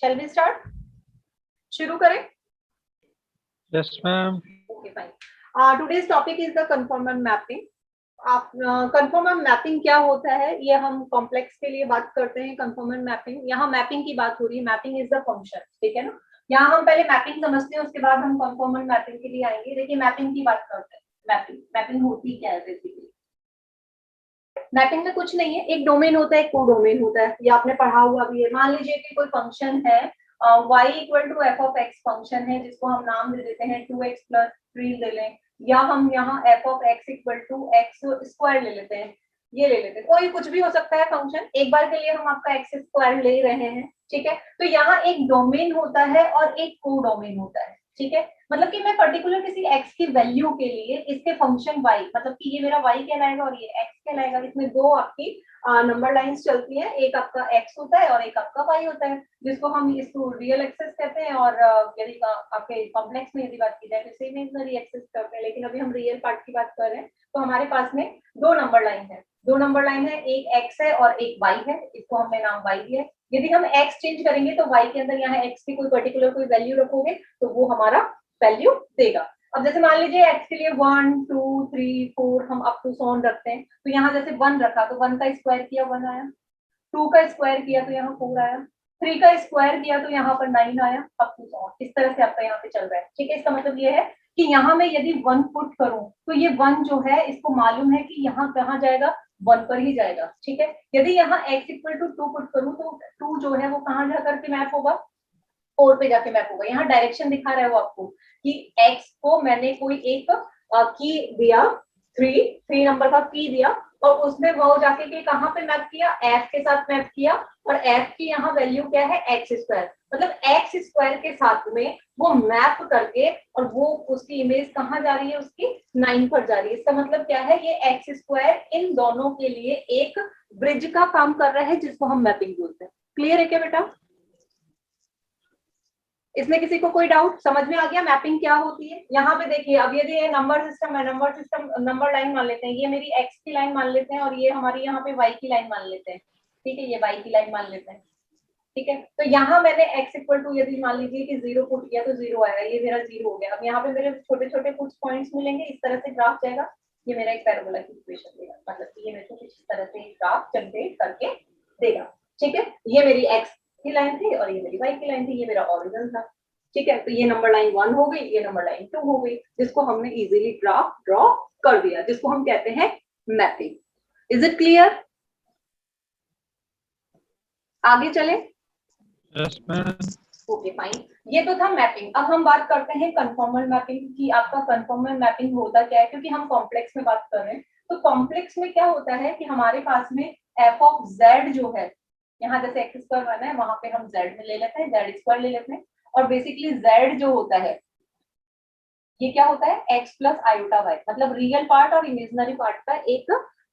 Shall we start? शुरू करें? Yes, ma'am. Okay, fine. Today's topic is the conformal mapping. आप conformal mapping क्या होता है ये हम कॉम्प्लेक्स के लिए बात करते हैं. conformal mapping, यहाँ मैपिंग की बात हो रही है. मैपिंग इज द फंक्शन, ठीक है ना. यहाँ हम पहले मैपिंग समझते हैं, उसके बाद हम conformal mapping के लिए आएंगे. देखिए मैपिंग की बात करते हैं. मैपिंग होती क्या है बेसिकली? मैपिंग में कुछ नहीं है, एक डोमेन होता है, एक को डोमेन होता है. ये आपने पढ़ा हुआ भी है. मान लीजिए कि कोई फंक्शन है y equal to f of x function है, जिसको हम नाम दे देते हैं 2x प्लस 3 ले लें, या हम यहाँ f of x equal to x square ले लेते हैं. ये ले लेते हैं, कोई कुछ भी हो सकता है फंक्शन. एक बार के लिए हम आपका एक्स स्क्वायर ले रहे हैं, ठीक है. तो यहाँ एक डोमेन होता है और एक को डोमेन होता है, ठीक है. मतलब कि मैं पर्टिकुलर किसी x की वैल्यू के लिए इसके फंक्शन y, मतलब कि ये मेरा y कहलाएगा और ये x कहलाएगा. इसमें दो आपकी नंबर लाइंस चलती हैं, एक आपका x होता है और एक आपका y होता है, जिसको हम इसको रियल एक्सेस कहते हैं. और यदि आपके कॉम्प्लेक्स में यदि बात की जाए तो इसे इमेजिनरी एक्सेस करते हैं. लेकिन अभी हम रियल पार्ट की बात कर रहे हैं, तो हमारे पास में दो नंबर लाइन है. एक x है और एक y है, इसको हमने नाम y दिया है. यदि हम x चेंज करेंगे तो y के अंदर यहाँ x की कोई पर्टिकुलर कोई वैल्यू रखोगे तो वो हमारा वैल्यू देगा. अब जैसे मान लीजिए x के लिए 1 2 3 4 हम अप टू सो ऑन रखते हैं, तो यहाँ जैसे 1 रखा तो 1 का स्क्वायर किया 1 आया, 2 का स्क्वायर किया तो यहाँ 4 आया, 3 का स्क्वायर किया तो यहाँ पर 9 आया, अप टू सो ऑन. इस तरह से आपका यहाँ पे चल रहा है, ठीक है. इसका मतलब ये है कि यहाँ में यदि 1 पुट करूं तो ये 1 जो है इसको मालूम है कि यहाँ कहाँ जाएगा, 1 पर ही जाएगा, ठीक है. यदि यहाँ x इक्वल टू 2 पुट करूं तो 2 जो है वो कहाँ जाकर के मैप होगा, 4 पे जाके मैप होगा. यहाँ डायरेक्शन दिखा रहा है वो आपको कि x को मैंने कोई एक की दिया, 3 नंबर का की दिया, और उसने वो जाके के कहाँ पे मैप किया, f के साथ मैप किया. और f की यहाँ वैल्यू क्या है, x स्क्वायर. मतलब x स्क्वायर के साथ में वो मैप करके और वो उसकी इमेज कहाँ जा रही है, उसकी 9 पर जा रही है. इसका मतलब क्या है, ये x स्क्वायर इन दोनों के लिए एक ब्रिज का काम कर रहा है, जिसको हम मैपिंग बोलते हैं. क्लियर है क्या बेटा? इसमें किसी को कोई डाउट? समझ में आ गया मैपिंग क्या होती है? यहाँ पे देखिए, अब यदि ये नंबर सिस्टम है, नंबर लाइन मान लेते हैं, ये मेरी x की लाइन मान लेते हैं और ये हमारी यहाँ पे y की लाइन मान लेते हैं, ठीक है. ये y की लाइन मान लेते हैं, ठीक है. तो यहाँ मैंने x इक्वल टू यदि मान लीजिए कि 0 पुट किया तो 0 आएगा, ये मेरा 0 हो गया. अब यहाँ पे मेरे छोटे छोटे कुछ पॉइंट्स मिलेंगे, इस तरह से ग्राफ जाएगा. ये मेरा एक पैराबोला की इक्वेशन देगा, मतलब कि ये मेरे को किस तरह से ग्राफ जनरेट करके देगा, ठीक है. ये मेरी x की लाइन थी और ये मेरी y की लाइन थी, ये मेरा ओरिजिन था, ठीक है. तो ये नंबर लाइन 1 हो गई, ये नंबर लाइन 2 हो गई, जिसको हमने इजीली ग्राफ ड्रॉ कर दिया, जिसको हम कहते हैं मैपिंग. Is it clear? आगे चले. Yes, ma'am. Okay fine. ये तो था मैपिंग. अब हम बात करते हैं कन्फॉर्मल मैपिंग की. आपका कन्फॉर्मल मैपिंग होता क्या है, क्योंकि हम कॉम्प्लेक्स में बात कर रहे हैं. तो कॉम्प्लेक्स में क्या होता है कि हमारे पास में एफ ऑफ जेड जो है, यहाँ जैसे एक्स स्क्वायर बना है, वहां पे हम जेड में ले लेते हैं, जेड स्क्वायर ले लेते हैं. और बेसिकली जेड जो होता है ये क्या होता है, एक्स प्लस आयोटा वाई, मतलब रियल पार्ट और इमेजिनरी पार्ट का एक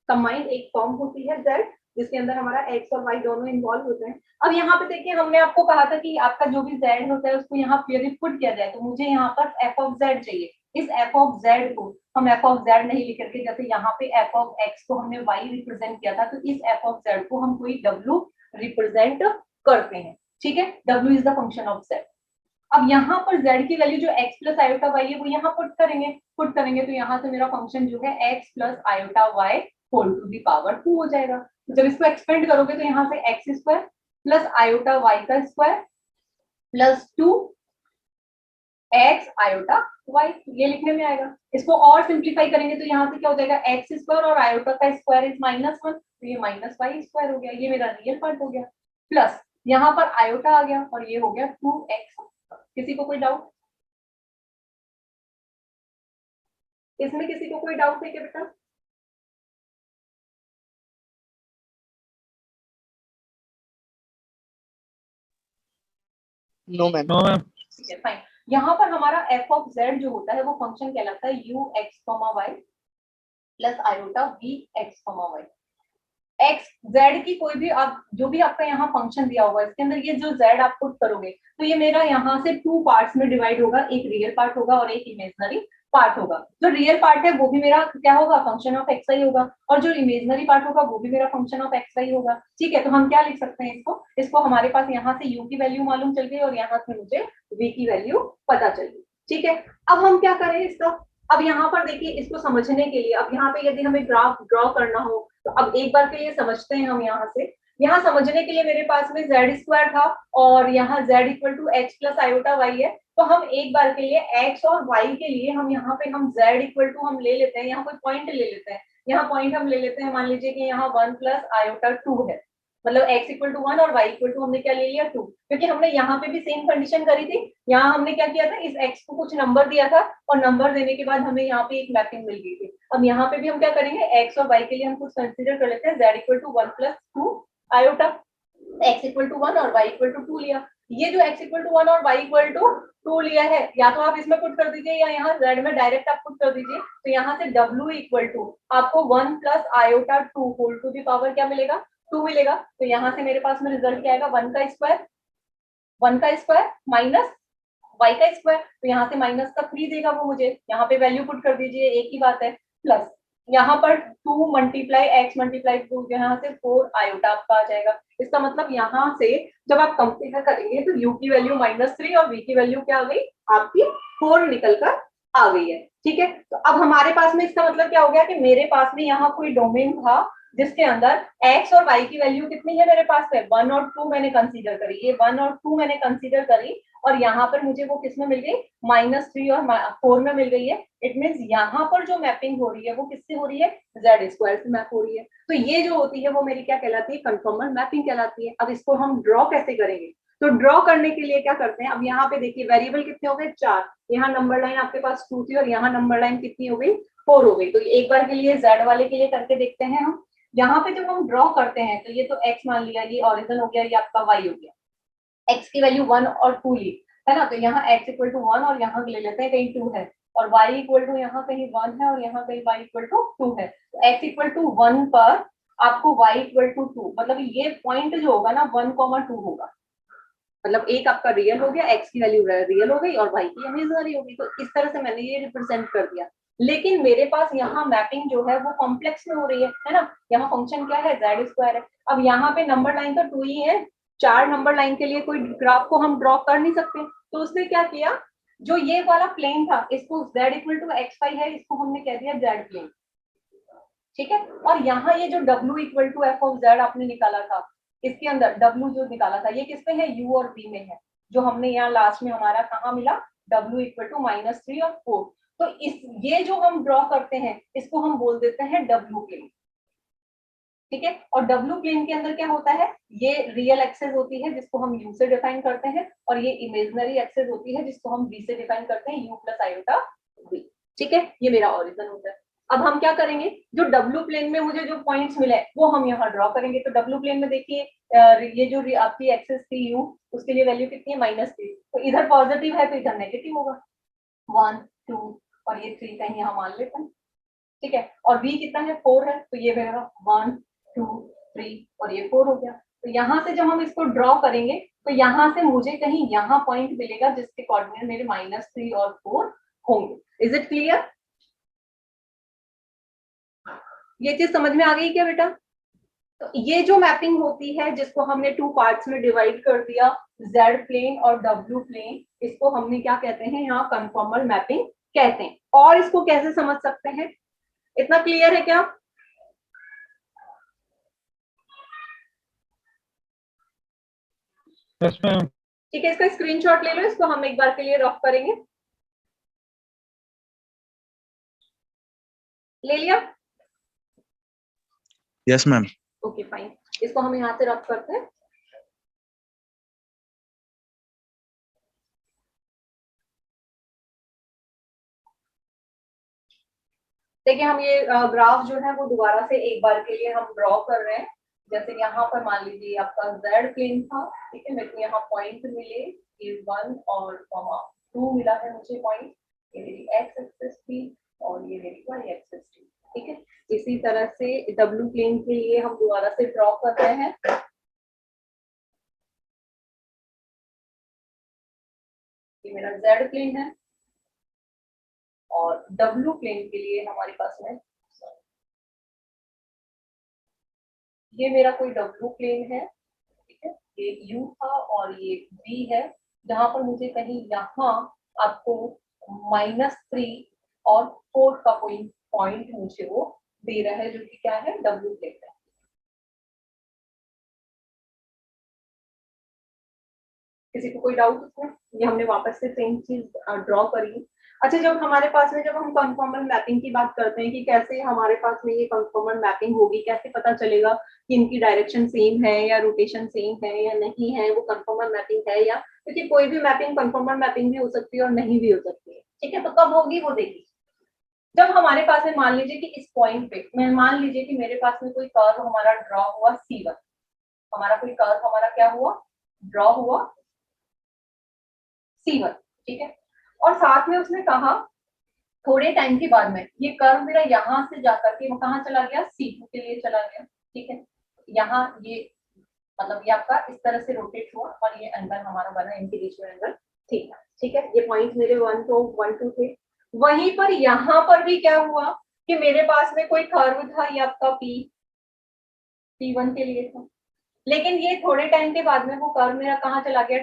कंबाइंड एक फॉर्म होती है जेड, जिसके अंदर हमारा एक्स और वाई दोनों इन्वॉल्व होते हैं. अब यहाँ पे देखिए, हमने आपको कहा था कि आपका जो भी जेड होता है उसको यहाँ फिर पुट किया जाए, तो मुझे यहाँ पर एफ ऑफ जेड चाहिए. इस एफ ऑफ जेड को हम एफ ऑफ जेड नहीं लिख करके, जैसे यहाँ पे एफ ऑफ एक्स को हमने वाई रिप्रेजेंट किया था, तो इस एफ ऑफ जेड को हम कोई डब्ल्यू रिप्रेजेंट करते हैं, ठीक है. W is the function of Z. अब यहाँ पर z की वैल्यू जो x प्लस आयोटा y है वो यहाँ पुट करेंगे तो यहाँ से मेरा फंक्शन जो है x plus iota y whole to the power 2 हो जाएगा. तो जब इसको एक्सपेंड करोगे तो यहाँ से x square plus iota y का square plus 2 x iota y, ये लिखने में आएगा. इसको और सिंप्लीफाई करेंगे तो यहाँ से क्या हो जाएगा, x स्क्वायर और आयोटा का स्क्वायर इज -1, तो ये माइनस y स्क्वायर हो गया. ये मेरा रियल पार्ट हो गया. प्लस यहाँ पर आयोटा आ गया और ये हो गया 2x. किसी को कोई डाउट? इसमें किसी को कोई डाउट है क्या बेटा? No, ma'am. No, ma'am. ठीक है फाइन. यहाँ पर हमारा f ऑफ z जो होता है वो फंक्शन कहलाता है ux, y plus iota vx, y. x z की कोई भी आप जो भी आपका यहाँ फंक्शन दिया होगा, इसके अंदर ये जो z आप पुट करोगे तो ये मेरा यहाँ से 2 पार्ट्स में डिवाइड होगा, एक रियल पार्ट होगा और एक इमेजिनरी पार्ट होगा, जो रियल पार्ट है वो भी मेरा क्या होगा, फंक्शन ऑफ एक्स वाई होगा, और जो इमेजनरी पार्ट होगा वो भी मेरा फंक्शन ऑफ एक्स वाई होगा। ठीक है, तो हम क्या लिख सकते हैं इसको हमारे पास यहाँ से u की वैल्यू मालूम चल गई और यहाँ से मुझे v की वैल्यू पता चल गई। ठीक है, अब हम क्या करें इसका, अब यहाँ पर देखिए इसको समझने के लिए, अब यहाँ पे यदि हमें ग्राफ ड्रॉ करना हो तो अब एक बार के लिए समझते हैं हम यहाँ समझने के लिए मेरे पास में z स्क्वायर था और यहाँ z equal to h plus iota y है, तो हम एक बार के लिए x और y के लिए हम यहाँ पे हम z इक्वल टू हम ले लेते हैं, यहाँ कोई पॉइंट ले लेते हैं, यहाँ पॉइंट हम ले लेते हैं, मान लीजिए कि यहाँ 1 प्लस आयोटा 2 है, मतलब x इक्वल टू 1 और y इक्वल टू हमने क्या ले लिया 2, क्योंकि हमने यहाँ पे भी सेम कंडीशन करी थी, यहाँ हमने क्या किया था, इस x को कुछ नंबर दिया था और नंबर देने के बाद हमें यहाँ पे एक मैपिंग मिल गई थी। अब यहाँ पे भी हम क्या करेंगे, x और y के लिए हम कुछ कंसीडर कर लेते हैं, z equal to 1 plus 2 iota, x equal to 1 और y इक्वल टू 2 लिया। ये जो x इक्वल टू 1 और y इक्वल टू 2 लिया है, या तो आप इसमें पुट कर दीजिए या यहाँ z में डायरेक्ट आप पुट कर दीजिए, तो यहाँ से w इक्वल टू आपको 1 plus iota 2 whole to the power क्या मिलेगा, 2 मिलेगा। तो यहाँ से मेरे पास में रिजल्ट क्या आएगा, 1 का स्क्वायर माइनस y का स्क्वायर, तो यहाँ से माइनस का 3 देगा वो मुझे, यहाँ पे वैल्यू पुट कर दीजिए, एक ही बात है, प्लस यहाँ पर 2 मल्टीप्लाई x मल्टीप्लाई 2, यहाँ से 4 आयोटा आपका आ जाएगा। इसका मतलब यहाँ से जब आप कंपेयर करेंगे तो u की वैल्यू -3 और v की वैल्यू क्या आ गई, आपकी 4 निकल कर आ गई है। ठीक है, तो अब हमारे पास में इसका मतलब क्या हो गया कि मेरे पास में यहाँ कोई डोमेन था जिसके अंदर x और y की वैल्यू कितनी है मेरे पास में, 1 और 2 मैंने कंसीडर करी, ये 1 और 2 मैंने कंसीडर करी और यहाँ पर मुझे वो किस में मिल गई, -3 और 4 में मिल गई है। इट मींस यहाँ पर जो मैपिंग हो रही है वो किससे हो रही है, z स्क्वायर से मैप हो रही है। तो ये जो होती है वो मेरी क्या कहलाती है, कन्फॉर्मल मैपिंग कहलाती है। अब इसको हम ड्रॉ कैसे करेंगे, तो ड्रॉ करने के लिए क्या करते हैं, अब यहाँ पे देखिए वेरिएबल कितने हो गए, 4, यहाँ नंबर लाइन आपके पास 2 थी और यहाँ नंबर लाइन कितनी हो गई, 4 हो गई। तो एक बार के लिए z वाले के लिए करके देखते हैं हम। यहाँ पे जब हम ड्रॉ करते हैं तो ये तो x मान लिया, ये ओरिजिन हो गया, ये आपका y हो गया, x की वैल्यू 1 और 2 ली है ना, तो यहाँ x इक्वल टू 1 और यहाँ ले लेते हैं कहीं 2 है, और y इक्वल टू यहाँ कहीं 1 है और यहाँ कहीं y इक्वल टू 2 है। तो x इक्वल टू 1 पर आपको y इक्वल टू 2, मतलब ये पॉइंट जो होगा ना 1,2 होगा, मतलब एक आपका रियल हो गया, x की वैल्यू रियल हो गई और y की इमेजिनरी हो गई। तो इस तरह से मैंने ये रिप्रेजेंट कर दिया। लेकिन मेरे पास यहाँ मैपिंग जो है वो कॉम्प्लेक्स में हो रही है ना, यहाँ फंक्शन क्या है, z स्क्वायर है। अब यहाँ पे नंबर लाइन तो 2 ही है, 4 नंबर लाइन के लिए कोई ग्राफ को हम ड्रॉ कर नहीं सकते, तो उसने क्या किया, जो ये वाला प्लेन था इसको z equal to x y है, इसको हमने कह दिया z प्लेन। ठीक है, और यहाँ ये जो w equal to f of z आपने निकाला था, इसके अंदर w जो निकाला था ये किस में है, u और v में है, जो हमने यहाँ लास्ट में हमारा कहाँ मिला, w इक्वल टू -3 और 4। तो इस ये जो हम ड्रॉ करते हैं इसको हम बोल देते हैं w प्लेन। ठीक है, और w प्लेन के अंदर क्या होता है, ये रियल एक्सेस होती है जिसको हम u से डिफाइन करते हैं, और ये इमेजिनरी एक्सेस होती है जिसको हम v से डिफाइन करते हैं, u प्लस आयोटा v। ठीक है, ये मेरा ओरिजिन होता है। अब हम क्या करेंगे, जो w प्लेन में मुझे जो पॉइंट्स मिले वो हम यहाँ ड्रॉ करेंगे। तो w प्लेन में देखिए ये जो आपकी एक्सेस थी u, उसके लिए वैल्यू कितनी है, -3, तो इधर पॉजिटिव है तो इधर नेगेटिव होगा, 1 2 और ये 3 कहीं यहाँ मान लेते हैं। ठीक है, और v कितना है, 4 है, तो ये मेरा 1 2 3 और ये 4 हो गया। तो यहाँ से जब हम इसको ड्रॉ करेंगे तो यहाँ से मुझे कहीं यहाँ पॉइंट मिलेगा जिसके कोऑर्डिनेट मेरे -3 और 4 होंगे। इज इट क्लियर, ये चीज समझ में आ गई क्या बेटा? तो ये जो मैपिंग होती है जिसको हमने 2 पार्ट्स में डिवाइड कर दिया, z प्लेन और w प्लेन, इसको हमने क्या कहते हैं, यहाँ कन्फॉर्मल मैपिंग कहते हैं। और इसको कैसे समझ सकते हैं, इतना क्लियर है क्या? Yes ma'am. ठीक है, इसका स्क्रीनशॉट ले लो, इसको हम एक बार के लिए रफ करेंगे। ले लिया? Yes ma'am. ओके फाइन, इसको हम यहाँ से रफ करते हैं। देखिए हम ये ग्राफ जो है वो दोबारा से एक बार के लिए हम ड्रॉ कर रहे हैं। जैसे यहाँ पर मान लीजिए आपका z प्लेन था, ठीक है, मेरे को यहाँ पॉइंट मिले, ये 1 और 2 मिला है मुझे पॉइंट, ये मेरी x एक्सिस थी और ये मेरी y एक्सिस थी। ठीक है, इसी तरह से w प्लेन के लिए हम दोबारा से ड्रॉ कर रहे हैं। ये मेरा z प्लेन है, और डब्ल्यू प्लेन के लिए हमारे पास में ये मेरा कोई डब्ल्यू प्लेन है, ठीक है, ये यू था और ये बी है, जहां पर मुझे कहीं यहाँ आपको -3 और 4 का कोई पॉइंट मुझे वो दे रहा है, जो कि क्या है, डब्ल्यू प्लेन है। किसी को कोई डाउट उसमें? ये हमने वापस से सेम चीज ड्रॉ करी। अच्छा, जब हमारे पास में, जब हम कन्फॉर्मल मैपिंग की बात करते हैं कि कैसे हमारे पास में ये कन्फॉर्मल मैपिंग होगी, कैसे पता चलेगा कि इनकी डायरेक्शन सेम है या रोटेशन सेम है या नहीं है, वो कन्फॉर्मल मैपिंग है या, क्योंकि कोई भी मैपिंग कन्फॉर्मल मैपिंग भी हो सकती है और नहीं भी हो सकती है, ठीक है। तो कब होगी वो देखिए, जब हमारे पास में मान लीजिए कि इस पॉइंट पे, मैं मान लीजिए कि मेरे पास में कोई कर्व हमारा ड्रॉ हुआ C1, हमारा कोई कर्व हमारा क्या हुआ, ड्रॉ हुआ C1, ठीक है, और साथ में उसने कहा थोड़े टाइम के बाद में ये कर्व मेरा यहाँ से जाकर के वो कहाँ चला गया, C2 के लिए चला गया, ठीक है। यहाँ ये मतलब ये आपका इस तरह से रोटेट हुआ और ये एंगल हमारा बना, इनके बीच में एंगल थीटा, ठीक है। ये पॉइंट मेरे 1 तो 1 2 थे। वहीं पर यहाँ पर भी क्या हुआ कि मेरे पास में कोई कर्व था, ये आपका P1 के लिए था, लेकिन ये थोड़े टाइम के बाद में वो कर्व मेरा कहाँ चला गया,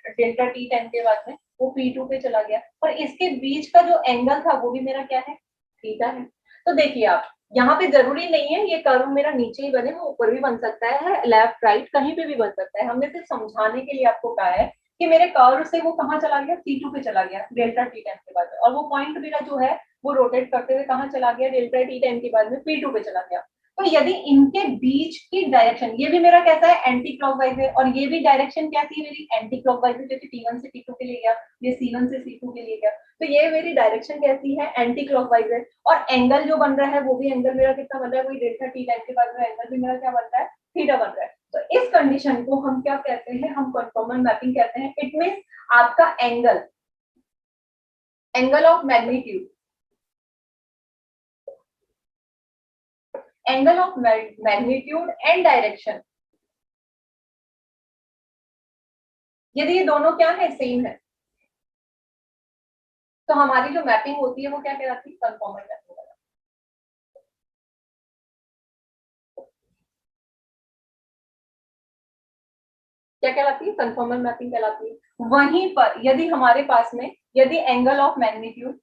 डेल्टा टी टाइम के बाद में वो P2 पे चला गया, और इसके बीच का जो एंगल था वो भी मेरा क्या है, थीटा है। तो देखिए आप, यहाँ पे जरूरी नहीं है ये कर्व मेरा नीचे ही बने, वो ऊपर भी बन सकता है, लेफ्ट राइट कहीं पे भी बन सकता है। हमने सिर्फ समझाने के लिए आपको कहा है कि मेरे कर्व से वो कहाँ चला गया, P2 पे चला गया डेल्टा टी टाइम के बाद में, और वो पॉइंट मेरा जो है वो रोटेट करते हुए कहाँ चला गया, डेल्टा टी टाइम के बाद में P2 पे चला गया। तो यदि इनके बीच की डायरेक्शन, ये भी मेरा कैसा है, एंटी क्लॉकवाइज है, और ये भी डायरेक्शन क्या थी मेरी, एंटी क्लॉकवाइज है, क्योंकि T1 से T2 के लिए गया, ये C1 से C2 के लिए गया, तो ये मेरी डायरेक्शन कैसी है, एंटी क्लॉकवाइज है। और एंगल जो बन रहा है वो भी एंगल मेरा कितना बन रहा है, वही डेल्टा टी टाइम के बाद में एंगल भी मेरा क्या बन रहा है, थीटा बन रहा है। तो इस कंडीशन को हम क्या कहते हैं, हम कन्फॉर्मल मैपिंग कहते हैं। इट मींस आपका angle of magnitude, angle of magnitude and direction, यदि ये दोनों क्या है, सेम है, तो हमारी जो मैपिंग होती है वो क्या कहलाती है, कन्फॉर्मल मैपिंग। क्या कहलाती है, कन्फॉर्मल मैपिंग कहलाती है। वहीं पर यदि हमारे पास में, यदि एंगल ऑफ मैग्नीट्यूड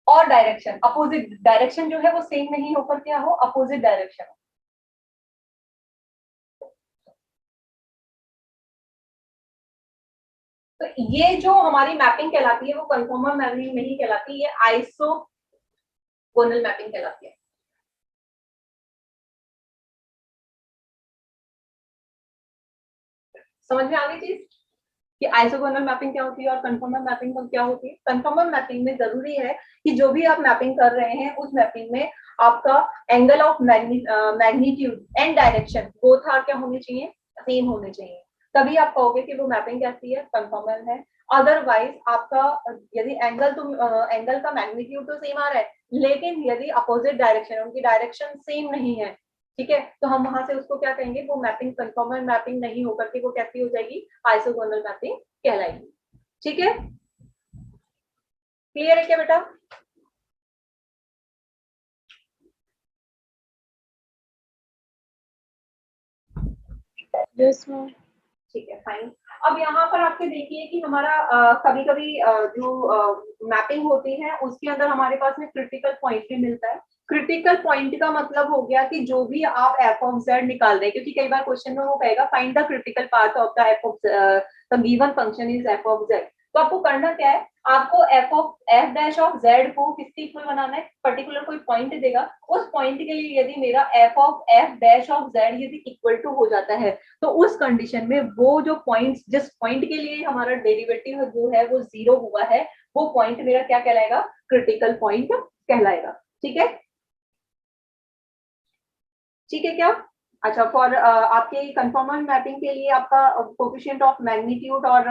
और डायरेक्शन, अपोजिट डायरेक्शन जो है वो सेम नहीं होकर क्या हो, अपोजिट डायरेक्शन, तो ये जो हमारी मैपिंग कहलाती है वो कन्फॉर्मल मैपिंग नहीं कहलाती, ये आइसोगोनल मैपिंग कहलाती है। समझ में आ गई चीज कि आइसोगोनल मैपिंग क्या होती है और कन्फॉर्मल मैपिंग क्या होती है। कन्फॉर्मल मैपिंग में जरूरी है कि जो भी आप मैपिंग कर रहे हैं उस मैपिंग में आपका angle of magnitude and direction both are क्या होने चाहिए, सेम होने चाहिए, तभी आप कहोगे कि वो मैपिंग कैसी है, कन्फॉर्मल है। अदरवाइज आपका यदि एंगल का मैग्नीट्यूड तो सेम आ रहा है, लेकिन यदि अपोजिट डायरेक्शन, उनकी डायरेक्शन सेम नहीं है, ठीक है, तो हम वहां से उसको क्या कहेंगे, वो मैपिंग कन्फॉर्मल मैपिंग नहीं होकर के वो कैसी हो जाएगी, आइसोगोनल मैपिंग कहलाएगी। ठीक है, क्लियर है क्या बेटा? Yes ma'am. ठीक है, फाइन। अब यहाँ पर आपके देखिए कि हमारा कभी कभी जो मैपिंग होती है उसके अंदर हमारे पास में क्रिटिकल पॉइंट भी मिलता है। क्रिटिकल पॉइंट का मतलब हो गया कि जो भी आप एफ ऑफ जेड निकाल रहे हैं, क्योंकि कई बार क्वेश्चन में वो कहेगा find the critical part of the F of the given function is F of Z, तो आपको करना क्या है, आपको एफ डैश ऑफ जेड को किसके इक्वल बनाना है, पर्टिकुलर कोई पॉइंट देगा, उस पॉइंट के लिए यदि मेरा एफ डैश ऑफ जेड यदि इक्वल टू हो जाता है, तो उस कंडीशन में वो जो पॉइंट, जिस पॉइंट के लिए हमारा डेरिवेटिव जो है वो 0 हुआ है, वो पॉइंट मेरा क्या कहलाएगा, क्रिटिकल पॉइंट कहलाएगा। ठीक है, ठीक है क्या? अच्छा, फॉर आपके कन्फॉर्मल मैपिंग के लिए आपका कोफिशिएंट ऑफ मैग्नीट्यूड और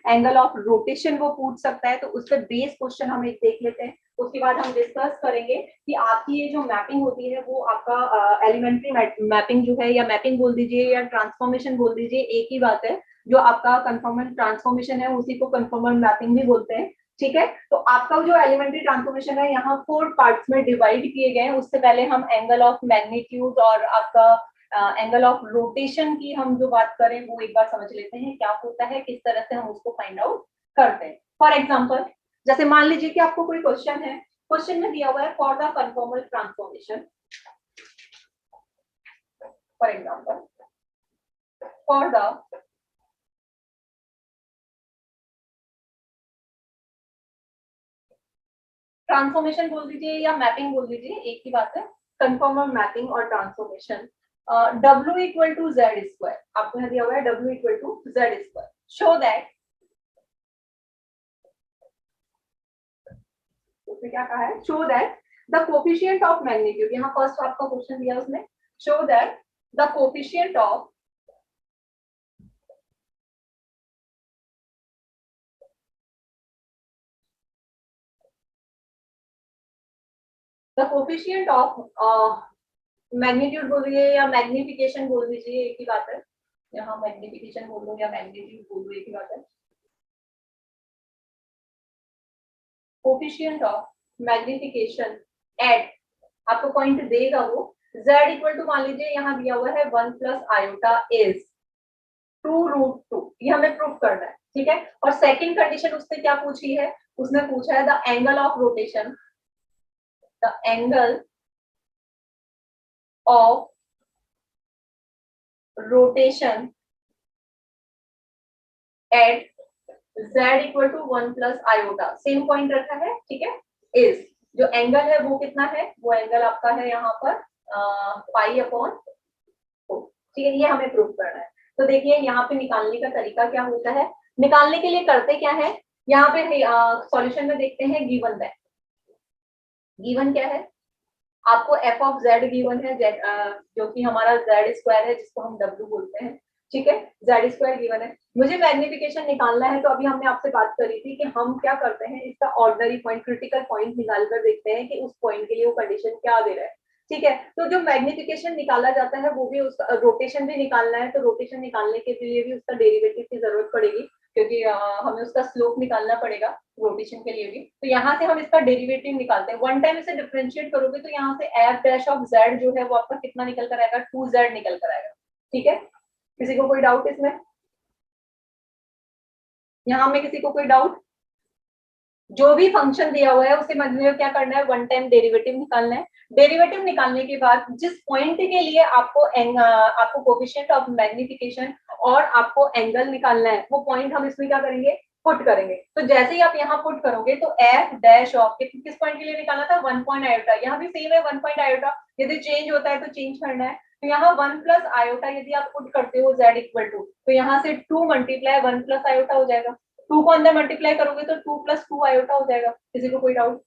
एंगल ऑफ रोटेशन वो पूछ सकता है, तो उससे बेस क्वेश्चन हम एक देख लेते हैं, उसके बाद हम डिस्कस करेंगे कि आपकी ये जो मैपिंग होती है वो आपका एलिमेंट्री मैपिंग जो है, या मैपिंग बोल दीजिए या ट्रांसफॉर्मेशन बोल दीजिए, एक ही बात है, जो आपका कन्फॉर्मेंट ट्रांसफॉर्मेशन है उसी को कन्फॉर्मेंट मैपिंग भी बोलते हैं। ठीक है, तो आपका जो एलिमेंट्री ट्रांसफॉर्मेशन है यहाँ 4 पार्ट्स में डिवाइड किए गए हैं। उससे पहले हम एंगल ऑफ मैग्नीट्यूड और आपका एंगल ऑफ रोटेशन की हम जो बात करें वो एक बार समझ लेते हैं क्या होता है, किस तरह से हम उसको फाइंड आउट करते हैं। फॉर एग्जाम्पल, जैसे मान लीजिए कि आपको कोई क्वेश्चन है, क्वेश्चन में दिया हुआ है for the conformal transformation, for example for the transformation बोल दीजिए या मैपिंग बोल दीजिए, एक ही बात है, कन्फॉर्मल मैपिंग और transformation. W equal to Z square, आपको यहाँ दिया हुआ है W equal to Z square. Show that, उसमें क्या कहा है, show that the coefficient of magnitude, यहाँ फर्स्ट आपका क्वेश्चन दिया उसने, show that the coefficient of magnitude बोल दीजिए या मैग्निफिकेशन बोल दीजिए, एक ही बात है, यहाँ मैग्निफिकेशन बोल लो या मैग्नीट्यूड बोल लो, एक ही बात है। कोफिशिएंट ऑफ मैग्निफिकेशन एट, आपको पॉइंट देगा वो, z इक्वल टू मान लीजिए यहाँ दिया हुआ है 1 प्लस आयोटा इज 2√2, ये हमें प्रूफ करना है। ठीक है, और सेकंड कंडीशन उसने क्या पूछी है, उसने पूछा है the angle of rotation, the angle of rotation at z equal to 1 plus iota, same point रखा है। ठीक है, इज जो एंगल है वो कितना है, वो एंगल आपका है यहाँ पर पाई अपॉन 4। ठीक है, ये हमें प्रूफ करना है। तो देखिए यहाँ पे निकालने का तरीका क्या होता है, निकालने के लिए करते क्या है, यहाँ पे सॉल्यूशन में देखते हैं गिवन दैट, गिवन क्या है, आपको f ऑफ z गिवन है, जो कि हमारा z स्क्वायर है जिसको हम w बोलते हैं। ठीक है, z स्क्वायर गिवन है, मुझे मैग्निफिकेशन निकालना है। तो अभी हमने आपसे बात करी थी कि हम क्या करते हैं, इसका ऑर्डिनरी पॉइंट, क्रिटिकल पॉइंट निकाल कर देखते हैं कि उस पॉइंट के लिए वो कंडीशन क्या दे रहा है। ठीक है, तो जो मैग्निफिकेशन निकाला जाता है वो भी उसका रोटेशन भी निकालना है, तो रोटेशन निकालने के लिए भी उसका डेरिवेटिव की जरूरत पड़ेगी, क्योंकि हमें उसका स्लोप निकालना पड़ेगा रोटेशन के लिए भी। तो यहाँ से हम इसका डेरिवेटिव निकालते हैं, वन टाइम इसे डिफरेंशिएट करोगे तो यहाँ से एफ डैश ऑफ जेड जो है वो आपका कितना निकल कर आएगा, 2z निकल कर आएगा। ठीक है, किसी को कोई डाउट इसमें, यहाँ में किसी को कोई डाउट, जो भी फंक्शन दिया हुआ है उसे मतलब क्या करना है, वन टाइम डेरिवेटिव निकालना है। डेरिवेटिव निकालने के बाद जिस पॉइंट के लिए आपको कोफिशिएंट ऑफ मैग्निफिकेशन और आपको एंगल निकालना है, वो पॉइंट हम इसमें क्या करेंगे, पुट करेंगे। तो जैसे ही आप यहाँ पुट करोगे तो एफ डैश ऑफ किस पॉइंट के लिए निकालना था, 1 पॉइंट आयोटा, यहाँ भी सेम है 1 पॉइंट आयोटा, यदि चेंज होता है तो चेंज करना है। तो यहाँ 1 प्लस आयोटा यदि आप पुट करते हो z इक्वल टू, तो यहाँ से 2 मल्टीप्लाई 1 प्लस आयोटा हो जाएगा, 2 को अंदर मल्टीप्लाई करोगे तो 2 प्लस 2 आयोटा हो जाएगा। किसी को कोई डाउट,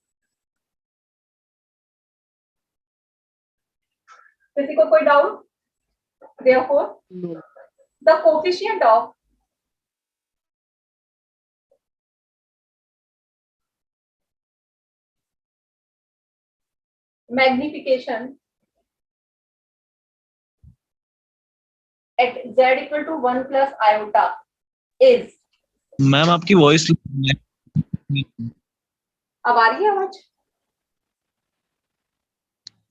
किसी को कोई doubt, therefore the coefficient of magnification at z equal to 1 plus iota is, ma'am आपकी वॉइस अब आ रही है आवाज?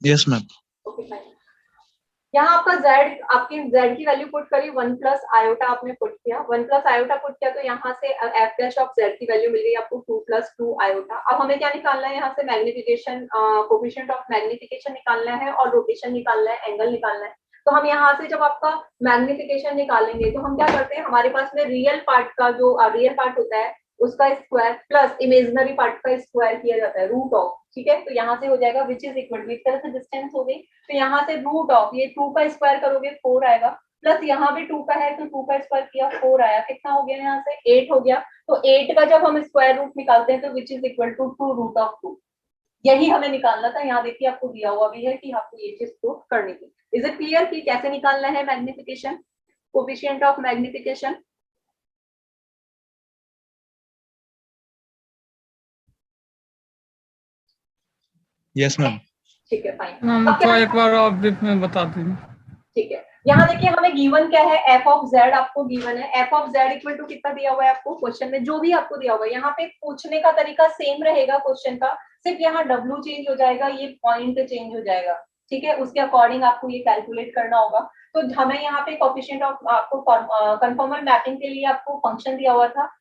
Yes ma'am. ओके फाइन, यहाँ आपका z, आपकी z की वैल्यू पुट करी, 1 प्लस आयोटा आपने पुट किया, 1 प्लस आयोटा पुट किया, तो यहाँ से f डैश ऑफ z की वैल्यू मिल गई आपको 2 प्लस 2 आयोटा। अब हमें क्या निकालना है, यहाँ से मैग्निफिकेशन, कोफिशिएंट ऑफ मैग्निफिकेशन निकालना है और रोटेशन निकालना है, एंगल निकालना है। तो हम यहाँ से जब आपका मैग्निफिकेशन निकालेंगे तो हम क्या करते हैं, हमारे पास में रियल पार्ट का जो रियल पार्ट होता है उसका स्क्वायर प्लस इमेजिनरी पार्ट का स्क्वायर किया जाता है, रूट ऑफ। ठीक है, तो यहाँ से हो जाएगा विच इज इक्वल टू, इस तरह से डिस्टेंस हो गई, तो यहाँ से रूट ऑफ ये 2 का स्क्वायर करोगे 4 आएगा, प्लस यहाँ भी 2 का है तो 2 का स्क्वायर किया 4 आया, कितना हो गया यहाँ से 8 हो गया। तो 8 का जब हम स्क्वायर रूट निकालते हैं तो which is equal to 2 root of 2, यही हमें निकालना था। यहाँ देखिए आपको दिया हुआ भी है कि आपको ये चीज प्रूफ करनी थी। इज इट क्लियर कि कैसे निकालना है magnification, coefficient of magnification? Yes ma'am. ठीक है फाइन, मैम तो एक बार आप ब्रीफ में बता दीजिए। ठीक है, यहाँ देखिए हमें गिवन क्या है, एफ ऑफ जेड आपको गिवन है, f of Z equal to कितना दिया हुआ है आपको क्वेश्चन में, जो भी आपको दिया हुआ है। यहाँ पे पूछने का तरीका सेम रहेगा क्वेश्चन का, सिर्फ यहाँ डब्ल्यू चेंज हो जाएगा, ये पॉइंट चेंज हो जाएगा, ठीक है, उसके अकॉर्डिंग आपको ये कैलकुलेट करना होगा। तो हमें यहाँ पे कोफिशिएंट ऑफ आपको कन्फर्मल मैपिंग के लिए आपको फंक्शन दिया हुआ था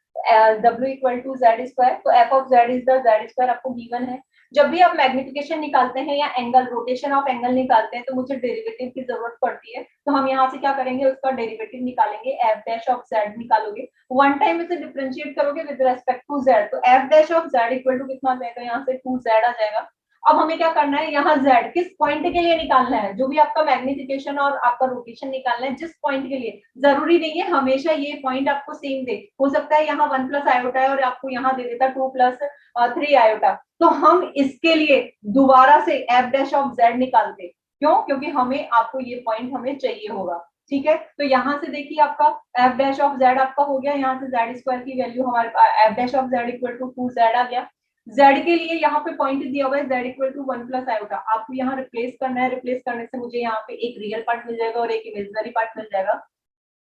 W equal to Z square, तो F of Z is the Z square आपको गिवन है। जब भी आप मैग्निफिकेशन निकालते हैं या एंगल रोटेशन ऑफ एंगल निकालते हैं तो मुझे डेरिवेटिव की जरूरत पड़ती है, तो हम यहाँ से क्या करेंगे, उसका डेरिवेटिव निकालेंगे, एफ डैश ऑफ जेड निकालोगे, वन टाइम इसे डिफरेंशिएट करोगे विद रेस्पेक्ट टू जेड, तो f dash of Z equal to कितना आ जाएगा, यहाँ से 2z आ जाएगा। अब हमें क्या करना है, यहाँ z किस पॉइंट के लिए निकालना है, जो भी आपका मैग्निफिकेशन और आपका रोटेशन निकालना है जिस पॉइंट के लिए, जरूरी नहीं है हमेशा ये पॉइंट आपको सेम दे, हो सकता है यहाँ 1 प्लस आयोटा है और आपको यहाँ दे देता 2 प्लस 3 आयोटा, तो हम इसके लिए दोबारा से एफ डैश ऑफ जेड निकालते, क्यों, क्योंकि हमें आपको ये पॉइंट हमें चाहिए होगा, ठीक है। तो यहाँ से देखिए आपका एफ डैश ऑफ जेड आपका हो गया, यहाँ से जेड स्क्वायर की वैल्यू हमारे पास F dash of Z equal to 2z आ गया। z के लिए यहाँ पे पॉइंट दिया हुआ है z equal to 1 plus iota, आपको यहाँ रिप्लेस करना है, रिप्लेस करने से मुझे यहाँ पे एक रियल पार्ट मिल जाएगा और एक इमेजिनरी पार्ट मिल जाएगा।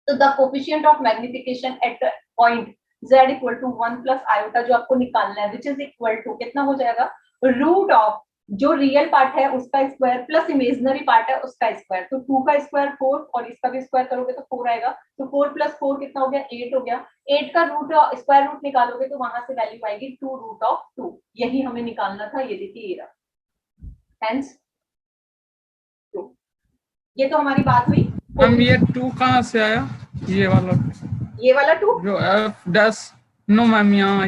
तो the coefficient of magnification at point z equal to 1 plus iota जो आपको निकालना है, विच इज इक्वल टू कितना हो जाएगा, रूट ऑफ जो रियल पार्ट है उसका स्क्वायर प्लस इमेजिनरी पार्ट है उसका स्क्वायर, तो 2 का स्क्वायर 4 और इसका भी स्क्वायर करोगे तो 4 आएगा, तो 4 प्लस 4 कितना हो गया, 8 हो गया, 8 का रूट स्क्वायर रूट निकालोगे तो वहां से वैल्यू आएगी 2 रूट ऑफ 2, यही हमें निकालना था, ये देखिए ये रहा, हेंस 2। ये तो हमारी बात हुई। मैम ये 2 कहाँ से आया, ये वाला टू जो एफ डैश, नो मैम यहाँ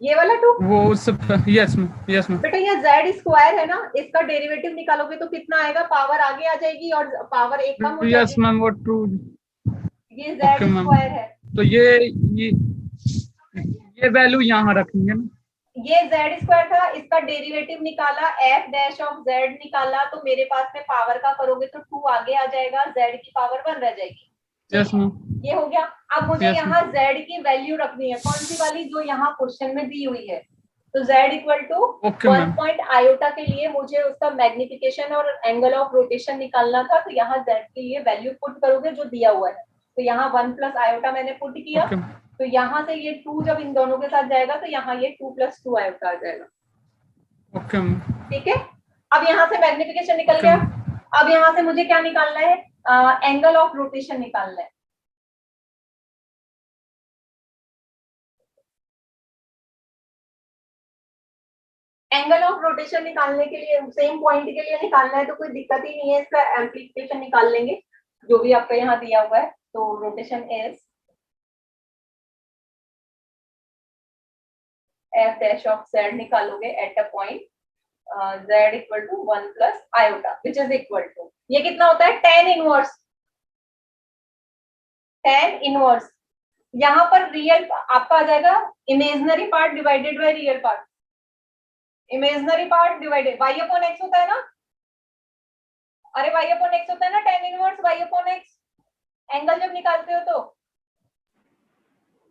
ये वाला 2 वो उससे यस मैम बेटा ये जेड स्क्वायर है ना, इसका डेरिवेटिव निकालोगे तो कितना आएगा, पावर आगे आ जाएगी और पावर एक कम हो यस जाएगी, मैम वो 2 ये ओके जेड मैम। स्क्वायर है, तो ये वैल्यू यहाँ रखेंगे ना, ये जेड स्क्वायर था, इसका डेरिवेटिव निकाला, एफ डैश ऑफ जेड निकाला, तो मेरे पास में पावर का करोगे तो 2 आगे आ जाएगा, जेड की पावर 1 रह जाएगी, यस मैम ये हो गया। अब मुझे यस यहाँ z की वैल्यू रखनी है, कौन सी वाली, जो यहाँ क्वेश्चन में दी हुई है, तो z equal to okay 1 ma'am point iota के लिए मुझे उसका मैग्निफिकेशन और एंगल ऑफ रोटेशन निकालना था, तो यहाँ z के लिए वैल्यू पुट करोगे जो दिया हुआ है, तो यहाँ 1 प्लस आयोटा मैंने पुट किया, ओके तो यहाँ से ये 2 जब इन दोनों के साथ जाएगा तो यहाँ ये 2 प्लस 2 आयोटा आ जाएगा, ओके मैम ठीक है। अब यहाँ से मैग्निफिकेशन निकल ओके गया, मैम अब यहाँ से मुझे क्या निकालना है, एंगल ऑफ रोटेशन निकालना है, एंगल ऑफ रोटेशन निकालने के लिए सेम पॉइंट के लिए निकालना है तो कोई दिक्कत ही नहीं है, इसका एम्प्लीफिकेशन निकाल लेंगे जो भी आपका यहाँ दिया हुआ है, तो rotation is F dash of Z निकालोगे at a point Z equal to 1 plus iota which is equal to, ये कितना होता है, टेन इनवर्स, यहाँ पर रियल आपका आ जाएगा imaginary part divided by real part, imaginary part divided y upon x होता है ना, अरे y अपॉन x होता है ना, tan inverse y upon x, angle जब निकालते हो तो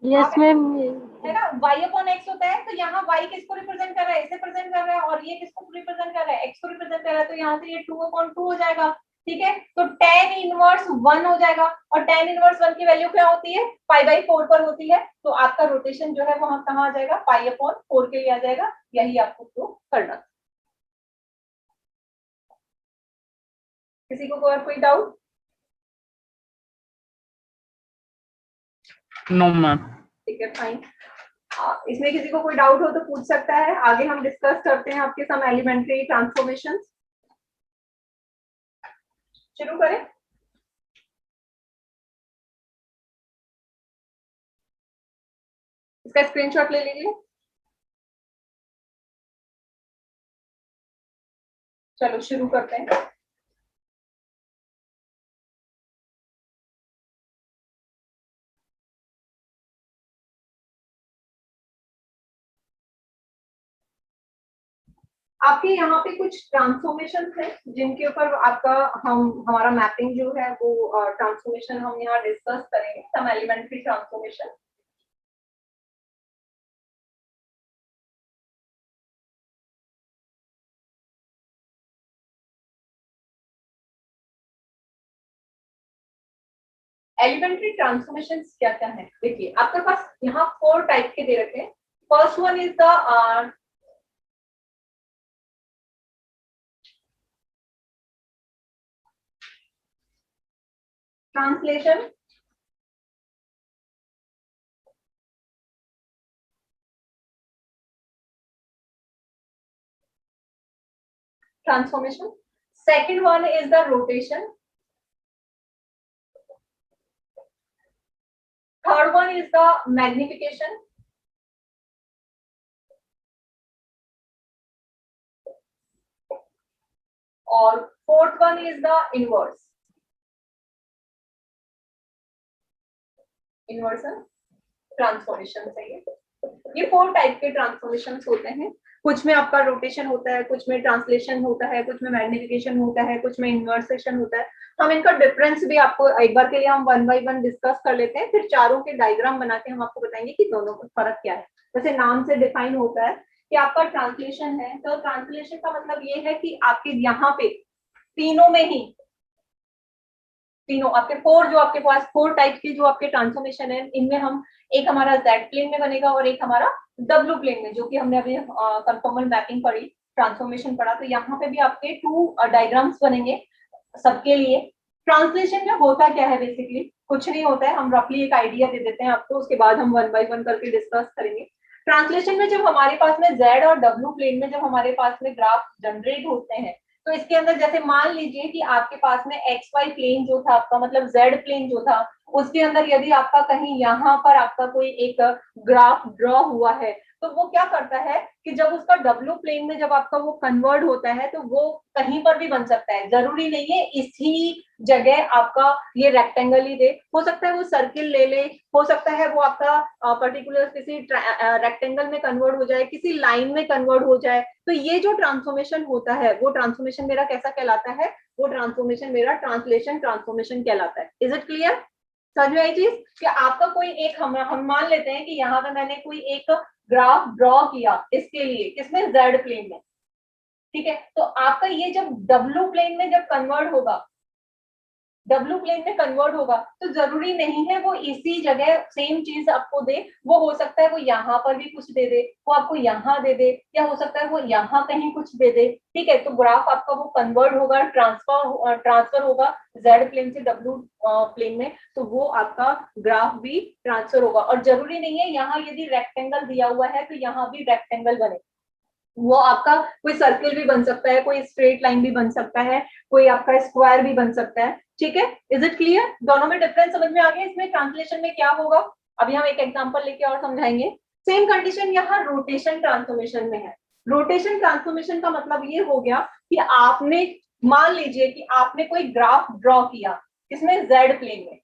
यस मैम है ना, y अपॉन x होता है, तो यहाँ y किसको रिप्रेजेंट कर रहा है, इसे प्रेजेंट कर रहा है, और ये किसको रिप्रेजेंट कर रहा है, x को रिप्रेजेंट कर रहा है, तो यहाँ से ये 2 अपॉन 2 हो जाएगा, ठीक है, तो tan इनवर्स 1 हो जाएगा, और tan इनवर्स 1 की वैल्यू क्या होती है, पाई बाई 4 पर होती है, तो आपका रोटेशन जो है वहां कहाँ आ जाएगा, पाई अपॉन 4 के लिए आ जाएगा, यही आपको प्रूव करना। किसी को कोई डाउट? नो मैम ठीक है फाइन, इसमें किसी को कोई डाउट हो तो पूछ सकता है, आगे हम डिस्कस करते हैं आपके सम एलिमेंट्री ट्रांसफॉर्मेशन, शुरू करें। इसका स्क्रीनशॉट ले लीजिए, चलो शुरू करते हैं। आपके यहाँ पे कुछ ट्रांसफॉर्मेशन है जिनके ऊपर आपका हमारा मैपिंग जो है वो ट्रांसफॉर्मेशन हम यहाँ डिस्कस करेंगे, सम एलिमेंट्री ट्रांसफॉर्मेशन। एलिमेंट्री ट्रांसफॉर्मेशन क्या क्या है? देखिए आपके पास यहाँ 4 टाइप के दे रखे हैं. First one is the translation. Transformation. Second one is the rotation. Third one is the magnification. और fourth one is the inverse. Inversion transformation है ये 4 टाइप के ट्रांसफॉर्मेशन होते हैं. कुछ में आपका रोटेशन होता है, कुछ में ट्रांसलेशन होता है, कुछ में मैग्निफिकेशन होता है, कुछ में इन्वर्सेशन होता है. हम इनका डिफरेंस भी आपको एक बार के लिए हम 1 बाय 1 डिस्कस कर लेते हैं, फिर चारों के डायग्राम बना के हम आपको बताएंगे कि दोनों का फर्क क्या है. जैसे नाम से डिफाइन होता है कि आपका ट्रांसलेशन है, तो ट्रांसलेशन का मतलब ये है कि आपके यहाँ पे तीनों में ही तीनों आपके 4 जो आपके पास 4 टाइप के जो आपके ट्रांसफॉर्मेशन है, इनमें हम एक हमारा जेड प्लेन में बनेगा और एक हमारा डब्ल्यू प्लेन में, जो कि हमने अभी कंफॉर्मल मैपिंग पढ़ी, ट्रांसफॉर्मेशन पढ़ा. तो यहाँ पे भी आपके 2 डायग्राम्स बनेंगे सबके लिए. ट्रांसलेशन में होता क्या है? बेसिकली कुछ नहीं होता है, हम रफली एक आइडिया दे देते हैं आपको, उसके बाद हम 1 बाय 1 करके डिस्कस करेंगे. ट्रांसलेशन में जब हमारे पास में जेड और डब्ल्यू प्लेन में जब हमारे पास में ग्राफ जनरेट होते हैं, तो इसके अंदर जैसे मान लीजिए कि आपके पास में एक्स वाई प्लेन जो था आपका, मतलब जेड प्लेन जो था, उसके अंदर यदि आपका कहीं यहाँ पर आपका कोई एक ग्राफ ड्रॉ हुआ है, तो वो क्या करता है कि जब उसका डब्ल्यू प्लेन में जब आपका वो कन्वर्ट होता है, तो वो कहीं पर भी बन सकता है. जरूरी नहीं है इसी जगह आपका ये रेक्टेंगल ही दे, हो सकता है वो सर्किल ले ले, हो सकता है वो आपका पर्टिकुलर किसी रेक्टेंगल में कन्वर्ट हो जाए, किसी लाइन में कन्वर्ट हो जाए. तो ये जो ट्रांसफॉर्मेशन होता है, वो ट्रांसफॉर्मेशन मेरा कैसा कहलाता है? वो ट्रांसफॉर्मेशन मेरा ट्रांसलेशन ट्रांसफॉर्मेशन कहलाता है. Is it clear? समझ में आई चीज कि आपका कोई एक हम मान लेते हैं कि यहाँ पे मैंने कोई एक ग्राफ ड्रॉ किया इसके लिए, किसमें? जेड प्लेन में. ठीक है, तो आपका ये जब डब्ल्यू प्लेन में जब कन्वर्ट होगा, डब्ल्यू प्लेन में कन्वर्ट होगा, तो जरूरी नहीं है वो इसी जगह सेम चीज आपको दे. वो हो सकता है वो यहाँ पर भी कुछ दे दे, वो आपको यहाँ दे दे, या हो सकता है वो यहाँ कहीं कुछ दे दे. ठीक है, तो ग्राफ आपका वो कन्वर्ट होगा, ट्रांसफर होगा जेड प्लेन से डब्ल्यू प्लेन में, तो वो आपका ग्राफ भी ट्रांसफर होगा. और जरूरी नहीं है यहाँ यदि रेक्टेंगल दिया हुआ है तो यहाँ भी रेक्टेंगल बने, वो आपका कोई सर्किल भी बन सकता है, कोई स्ट्रेट लाइन भी बन सकता है, कोई आपका स्क्वायर भी बन सकता है. ठीक है, इज इट क्लियर? दोनों में डिफरेंस समझ में आ गया? इसमें ट्रांसलेशन में क्या होगा अभी हम एक एग्जांपल लेके और समझाएंगे. सेम कंडीशन यहाँ रोटेशन ट्रांसफॉर्मेशन में है. रोटेशन ट्रांसफॉर्मेशन का मतलब ये हो गया कि आपने मान लीजिए कि आपने कोई ग्राफ ड्रॉ किया, किसमें? जेड प्लेन में.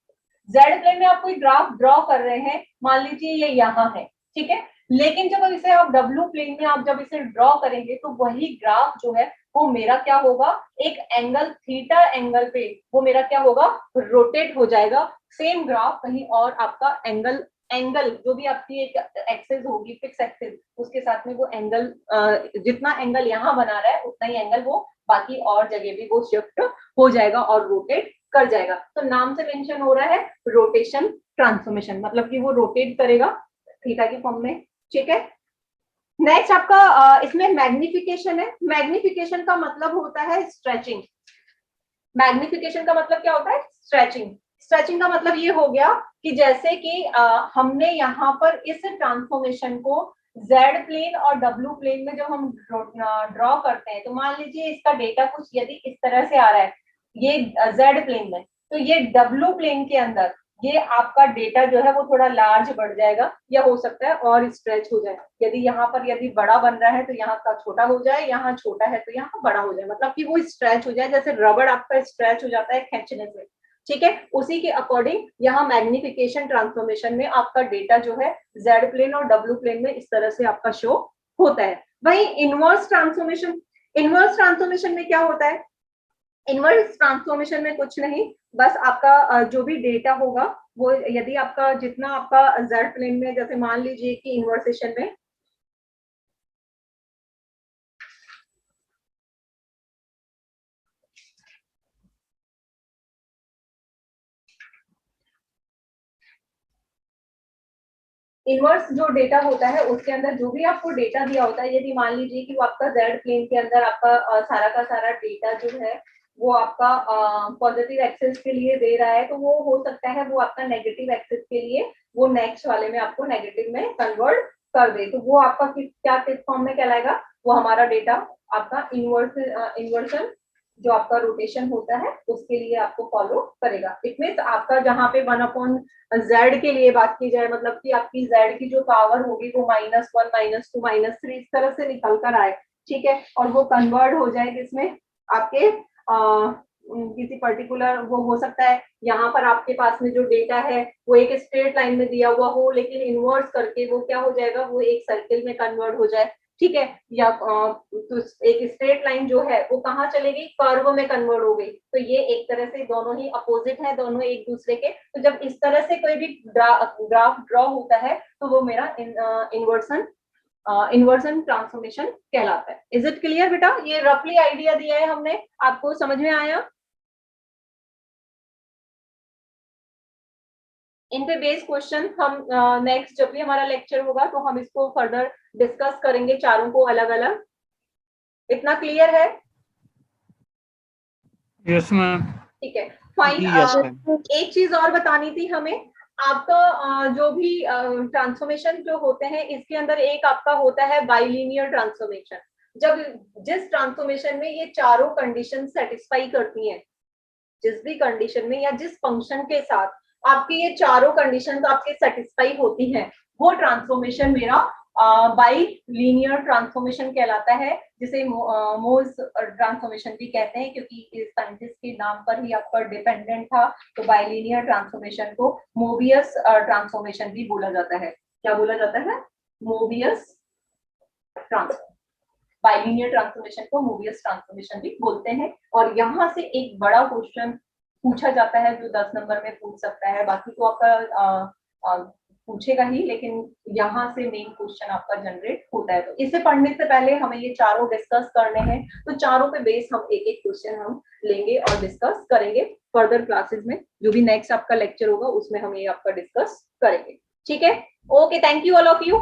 जेड प्लेन में आप कोई ग्राफ ड्रॉ कर रहे हैं, मान लीजिए ये यहाँ है. ठीक है, लेकिन जब इसे आप डब्ल्यू प्लेन में आप जब इसे ड्रॉ करेंगे, तो वही ग्राफ जो है वो मेरा क्या होगा? एक एंगल थीटा एंगल पे वो मेरा क्या होगा? रोटेट हो जाएगा. सेम ग्राफ कहीं और आपका एंगल जो भी आपकी एक एक्सेस होगी, फिक्स एक्सेस, उसके साथ में वो एंगल जितना एंगल यहाँ बना रहा है उतना ही एंगल वो बाकी और जगह भी वो शिफ्ट हो जाएगा और रोटेट कर जाएगा. तो नाम से मेंशन हो रहा है रोटेशन ट्रांसफॉर्मेशन, मतलब कि वो रोटेट करेगा थीटा के फॉर्म में. ठीक है, नेक्स्ट आपका इसमें मैग्निफिकेशन है. मैग्निफिकेशन का मतलब होता है स्ट्रेचिंग. मैग्निफिकेशन का मतलब क्या होता है? स्ट्रेचिंग. स्ट्रेचिंग का मतलब ये हो गया कि जैसे कि हमने यहाँ पर इस ट्रांसफॉर्मेशन को जेड प्लेन और डब्ल्यू प्लेन में जब हम ड्रॉ करते हैं, तो मान लीजिए इसका डेटा कुछ यदि इस तरह से आ रहा है, ये जेड प्लेन में, तो ये डब्ल्यू प्लेन के अंदर ये आपका डेटा जो है वो थोड़ा लार्ज बढ़ जाएगा, या हो सकता है और स्ट्रेच हो जाए. यदि यहाँ पर यदि बड़ा बन रहा है तो यहाँ का छोटा हो जाए, यहाँ छोटा है तो यहाँ बड़ा हो जाए, मतलब कि वो स्ट्रेच हो जाए, जैसे रबड़ आपका स्ट्रेच हो जाता है खींचने से. ठीक है, उसी के अकॉर्डिंग यहाँ मैग्निफिकेशन ट्रांसफॉर्मेशन में आपका डेटा जो है जेड प्लेन और डब्ल्यू प्लेन में इस तरह से आपका शो होता है. वही इनवर्स ट्रांसफॉर्मेशन में क्या होता है? इनवर्स ट्रांसफॉर्मेशन में कुछ नहीं, बस आपका जो भी डेटा होगा वो यदि आपका जितना आपका जेड प्लेन में, जैसे मान लीजिए कि इन्वर्सेशन में इनवर्स जो डेटा होता है उसके अंदर जो भी आपको डेटा दिया होता है, यदि मान लीजिए कि वो आपका जेड प्लेन के अंदर आपका सारा का सारा डेटा जो है वो आपका पॉजिटिव एक्सिस के लिए दे रहा है, तो वो हो सकता है वो आपका नेगेटिव एक्सिस के लिए वो नेक्स्ट वाले में आपको नेगेटिव में कन्वर्ट कर दे, तो वो आपका किस फॉर्म में कहलाएगा, वो हमारा डेटा आपका इन्वर्सन जो आपका रोटेशन होता है उसके लिए आपको फॉलो करेगा। इट मीन्स आपका जहाँ पे 1/z के लिए बात की जाए, मतलब कि आपकी z की जो पावर होगी वो -1 -2 -3 इस तरह से निकल कर आए, ठीक है, और वो कन्वर्ट हो जाए जिसमें आपके किसी पर्टिकुलर वो हो सकता है यहाँ पर आपके पास में जो डेटा है वो एक स्ट्रेट लाइन में दिया हुआ हो, लेकिन इन्वर्स करके वो क्या हो जाएगा, वो एक सर्किल में कन्वर्ट हो जाए, ठीक है, या तो एक स्ट्रेट लाइन जो है वो कहाँ चलेगी, कर्व में कन्वर्ट हो गई, तो ये एक तरह से दोनों ही अपोजिट है, दोनों एक दूसरे के, तो जब इस तरह से कोई भी ग्राफ ड्रॉ होता है तो वो मेरा इन्वर्सन ट्रांसफॉर्मेशन कहलाता है। इज इट क्लियर बेटा? ये रफली आइडिया दिया है हमने, आपको समझ में आया? इन पे बेस्ड क्वेश्चन हम नेक्स्ट जब भी हमारा लेक्चर होगा तो हम इसको फर्दर डिस्कस करेंगे, चारों को अलग अलग। इतना क्लियर है? Yes ma'am. ठीक है, फाइन। Yes, ma'am. एक चीज और बतानी थी हमें, आपका जो भी ट्रांसफॉर्मेशन जो होते हैं इसके अंदर एक आपका होता है बाइलिनियर ट्रांसफॉर्मेशन। जब जिस ट्रांसफॉर्मेशन में ये चारों कंडीशन सेटिस्फाई करती हैं, जिस भी कंडीशन में या जिस फंक्शन के साथ आपकी ये चारों कंडीशन आपके सेटिस्फाई होती हैं, वो ट्रांसफॉर्मेशन मेरा बाई लीनियर ट्रांसफॉर्मेशन कहलाता है, जिसे मोल्स ट्रांसफॉर्मेशन भी कहते हैं, क्योंकि इस साइंटिस्ट के नाम पर ही आपका डिपेंडेंट था, तो बाइलिनियर ट्रांसफॉर्मेशन को मोबियस ट्रांसफॉर्मेशन भी बोला जाता है। क्या बोला जाता है? Mobius transformation. बाइलिनियर ट्रांसफॉर्मेशन को मोबियस ट्रांसफॉर्मेशन भी बोलते हैं। और यहाँ से एक बड़ा क्वेश्चन पूछा जाता है जो 10 नंबर में पूछ सकता है, बाकी तो आपका पूछेगा ही, लेकिन यहाँ से मेन क्वेश्चन आपका जनरेट होता है। तो इसे पढ़ने से पहले हमें ये चारों डिस्कस करने हैं, तो चारों पे बेस हम एक एक क्वेश्चन हम लेंगे और डिस्कस करेंगे फर्दर क्लासेस में, जो भी नेक्स्ट आपका लेक्चर होगा उसमें हम ये आपका डिस्कस करेंगे। ठीक है, okay, thank you all of you.